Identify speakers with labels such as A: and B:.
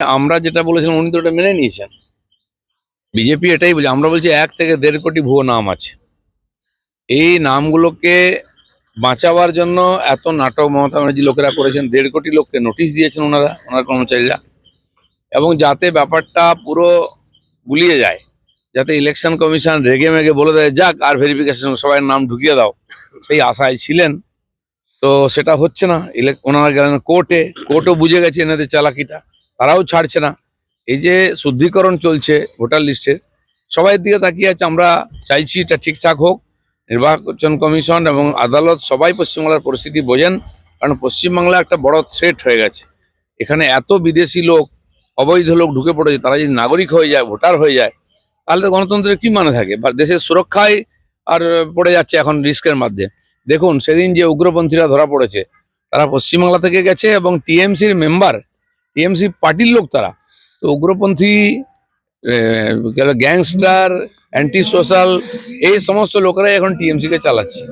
A: আমরা যেটা বলেছিলাম উনি তো ওটা মেনে নিয়েছেন। বিজেপি এটাই বলছে, আমরা বলছি 1 থেকে 1.5 কোটি ভুয়ো নাম আছে। এই নামগুলোকে বাঁচাবার জন্য এত নাটক মমতা ব্যানার্জি লোকেরা করেছেন। 1.5 কোটি লোককে নোটিশ দিয়েছেন ওনার কর্মচারীরা, এবং যাতে ব্যাপারটা পুরো গুলিয়ে যায়, যাতে ইলেকশন কমিশন রেগে মেগে বলে দেয় যাক আর ভেরিফিকেশন সবাই নাম ঢুকিয়ে দাও, সেই আশায় ছিলেন। তো সেটা হচ্ছে না। ওনারা গেলেন কোর্টও বুঝে গেছে এনাদের চালাকিটা, তারাও ছাড়ছে না। এই যে শুদ্ধিকরণ চলছে ভোটার লিস্টের, সবাই দিকে তাকিয়ে আছে। আমরা চাইছি এটা ঠিকঠাক হোক। নির্বাচন কমিশন এবং আদালত সবাই পশ্চিমবাংলার পরিস্থিতি বোঝেন, কারণ পশ্চিমবাংলা একটা বড় থ্রেট হয়ে গেছে। এখানে এত বিদেশি লোক, অবৈধ লোক ঢুকে পড়েছে, তারা যদি নাগরিক হয়ে যায়, ভোটার হয়ে যায়, তাহলে তো গণতন্ত্রের কি মানে থাকে? বা দেশের সুরক্ষায় আর পড়ে যাচ্ছে এখন রিস্কের মধ্যে। দেখুন সেদিন যে উগ্রপন্থীরা ধরা পড়েছে, তারা পশ্চিমবাংলা থেকে গেছে এবং টিএমসির মেম্বার, টিএমসি পার্টির লোক তারা। তো উগ্রপন্থী, গ্যাংস্টার, অ্যান্টি সোশ্যাল, এই সমস্ত লোকেরাই এখন টিএমসি কে চালাচ্ছে।